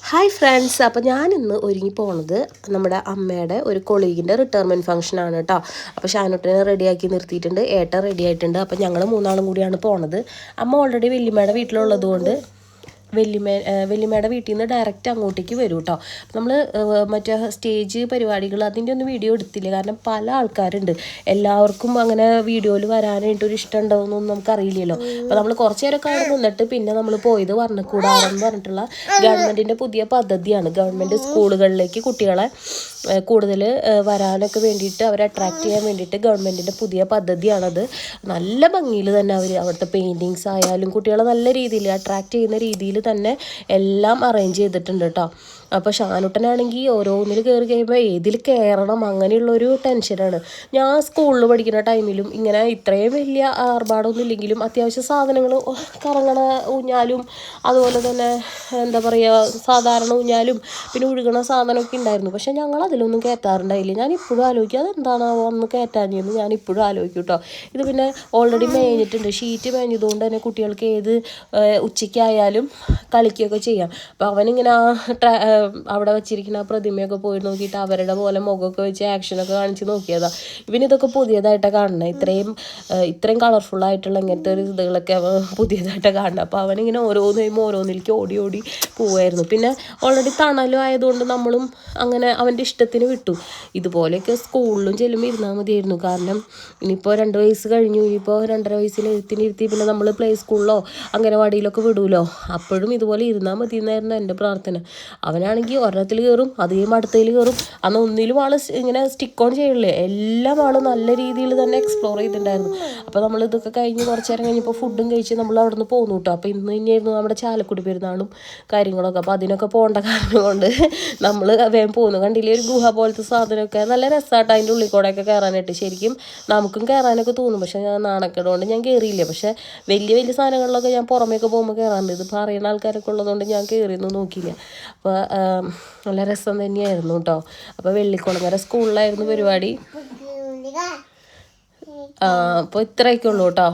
Hi friends, അപ്പോൾ ഞാനിന്ന് ഒരുങ്ങി പോണത് നമ്മുടെ അമ്മയുടെ ഒരു കൊളീഗിൻ്റെ റിട്ടയർമെൻറ്റ് ഫംഗ്ഷനാണ് കേട്ടോ. അപ്പോൾ ഷാനുട്ടനെ റെഡിയാക്കി നിർത്തിയിട്ടുണ്ട്, ഏട്ടൻ റെഡി ആയിട്ടുണ്ട്. അപ്പോൾ ഞങ്ങൾ മൂന്നാളും കൂടിയാണ് പോണത്. അമ്മ ഓൾറെഡി വല്യമ്മയുടെ വീട്ടിലുള്ളത് കൊണ്ട് വല്യമ്മയുടെ വീട്ടിൽ നിന്ന് ഡയറക്റ്റ് അങ്ങോട്ടേക്ക് വരും കേട്ടോ. നമ്മൾ മറ്റേ സ്റ്റേജ് പരിപാടികൾ അതിൻ്റെ ഒന്നും വീഡിയോ എടുത്തില്ല, കാരണം പല ആൾക്കാരുണ്ട്. എല്ലാവർക്കും അങ്ങനെ വീഡിയോയിൽ വരാനായിട്ടൊരു ഇഷ്ടം ഉണ്ടാവുമെന്നൊന്നും നമുക്കറിയില്ലല്ലോ. അപ്പോൾ നമ്മൾ കുറച്ച് നേരമൊക്കെ അവിടെ നിന്നിട്ട് പിന്നെ നമ്മൾ പോയത് വർണ്ണക്കൂടാരം പറഞ്ഞിട്ടുള്ള ഗവൺമെൻറ്റിൻ്റെ പുതിയ പദ്ധതിയാണ്. ഗവൺമെൻറ് സ്കൂളുകളിലേക്ക് കുട്ടികളെ കൂടുതൽ വരാനൊക്കെ വേണ്ടിയിട്ട് അവരെ അട്രാക്റ്റ് ചെയ്യാൻ വേണ്ടിയിട്ട് ഗവൺമെൻറ്റിൻ്റെ പുതിയ പദ്ധതിയാണത്. നല്ല ഭംഗിയിൽ തന്നെ അവിടുത്തെ പെയിൻറ്റിങ്സ് ആയാലും കുട്ടികളെ നല്ല രീതിയിൽ അട്രാക്റ്റ് ചെയ്യുന്ന രീതിയിൽ തന്നെ എല്ലാം അറേഞ്ച് ചെയ്തിട്ടുണ്ട് കേട്ടോ. അപ്പോൾ ഷാനുട്ടനാണെങ്കിൽ ഓരോന്നിൽ കയറി കഴിയുമ്പോൾ ഏതിൽ കയറണം അങ്ങനെയുള്ളൊരു ടെൻഷനാണ്. ഞാൻ സ്കൂളിൽ പഠിക്കുന്ന ടൈമിലും ഇങ്ങനെ ഇത്രയും വലിയ ആർഭാടമൊന്നും ഇല്ലെങ്കിലും അത്യാവശ്യം സാധനങ്ങൾ കറങ്ങണ ഊഞ്ഞാലും അതുപോലെ തന്നെ എന്താ പറയുക സാധാരണ ഊഞ്ഞാലും പിന്നെ ഒഴുകണ സാധനമൊക്കെ ഉണ്ടായിരുന്നു. പക്ഷേ ഞങ്ങൾ അതിലൊന്നും കയറ്റാറുണ്ടായില്ല. ഞാനിപ്പോഴും ആലോചിക്കും അതെന്താണോ ഒന്ന് കയറ്റാഞ്ഞെന്ന് ഞാനിപ്പോഴും ആലോചിക്കും കേട്ടോ. ഇത് പിന്നെ ഓൾറെഡി മേഞ്ഞിട്ടുണ്ട്, ഷീറ്റ് മേഞ്ഞതുകൊണ്ട് തന്നെ കുട്ടികൾക്ക് ഏത് ഉച്ചയ്ക്കായാലും കളിക്കുകയൊക്കെ ചെയ്യാം. അപ്പോൾ അവനിങ്ങനെ അവിടെ വെച്ചിരിക്കുന്ന പ്രതിമയൊക്കെ പോയി നോക്കിയിട്ട് അവരുടെ പോലെ മുഖമൊക്കെ വെച്ച് ആക്ഷനൊക്കെ കാണിച്ച് നോക്കിയതാണ്. ഇവനിതൊക്കെ പുതിയതായിട്ടാണ് കാണുന്നത്. ഇത്രയും കളർഫുള്ളായിട്ടുള്ള ഇങ്ങനത്തെ ഒരു ഇതുകളൊക്കെ അവൻ പുതിയതായിട്ടാണ് കാണുന്നത്. അപ്പോൾ അവനിങ്ങനെ ഓരോന്നിലേക്ക് ഓടി പോവുമായിരുന്നു. പിന്നെ ഓൾറെഡി തണലും ആയതുകൊണ്ട് നമ്മളും അങ്ങനെ അവൻ്റെ ഇഷ്ടത്തിന് വിട്ടു. ഇതുപോലെയൊക്കെ സ്കൂളിലും ചെല്ലുമ്പോൾ ഇരുന്നാൽ മതിയായിരുന്നു. കാരണം ഇനിയിപ്പോൾ 2 വയസ്സ് കഴിഞ്ഞു, ഇനിയിപ്പോൾ 2.5 വയസ്സിൽ എഴുത്തിനിരുത്തി പിന്നെ നമ്മൾ പ്ലേ സ്കൂളിലോ അംഗനവാടിയിലൊക്കെ വിടുമല്ലോ, അപ്പോഴും ഇതുപോലെ ഇരുന്നാൽ മതി എന്നായിരുന്നു എൻ്റെ പ്രാർത്ഥന. അവനാണെങ്കിൽ ഒരെണ്ണത്തിൽ കയറും, അതേം അടുത്തതിൽ കയറും. അന്ന് ഒന്നിലും ആൾ ഇങ്ങനെ സ്റ്റിക്ക് ഓൺ ചെയ്യില്ലേ, എല്ലാം ആൾ നല്ല രീതിയിൽ തന്നെ എക്സ്പ്ലോർ ചെയ്തിട്ടുണ്ടായിരുന്നു. അപ്പോൾ നമ്മൾ ഇതൊക്കെ കഴിഞ്ഞ് കുറച്ച് നേരം കഴിഞ്ഞപ്പോൾ ഫുഡും കഴിച്ച് നമ്മൾ അവിടെ നിന്ന് പോന്നു കേട്ടോ. അപ്പോൾ ഇന്ന് തന്നെയായിരുന്നു നമ്മുടെ ചാലക്കുടി പെരുന്നാളും കാര്യങ്ങളൊക്കെ. അപ്പോൾ അതിനൊക്കെ പോകേണ്ട കാരണം കൊണ്ട് നമ്മൾ വേഗം പോന്നു. കണ്ടില്ലേ ഒരു ഗുഹ പോലത്തെ സാധനമൊക്കെ നല്ല രസമായിട്ട് അതിൻ്റെ ഉള്ളിൽ കൂടെയൊക്കെ കയറാനായിട്ട്. ശരിക്കും നമുക്കും കയറാനൊക്കെ തോന്നും, പക്ഷേ ഞാൻ നാണക്കേട് കൊണ്ട് ഞാൻ കയറിയില്ല. പക്ഷേ വലിയ സാധനങ്ങളിലൊക്കെ ഞാൻ പുറമേയൊക്കെ പോകുമ്പോൾ കയറാറുണ്ട്. ഇതിപ്പോൾ അറിയുന്ന ആൾക്കാരൊക്കെ ഉള്ളതുകൊണ്ട് ഞാൻ കയറിയൊന്നും നോക്കിയില്ല. അപ്പോൾ നല്ല രസം തന്നെയായിരുന്നു കേട്ടോ. അപ്പോൾ വെള്ളിക്കുളങ്ങര സ്കൂളിലായിരുന്നു പരിപാടി. അപ്പോൾ ഇത്രയൊക്കെ ഉള്ളൂ കേട്ടോ.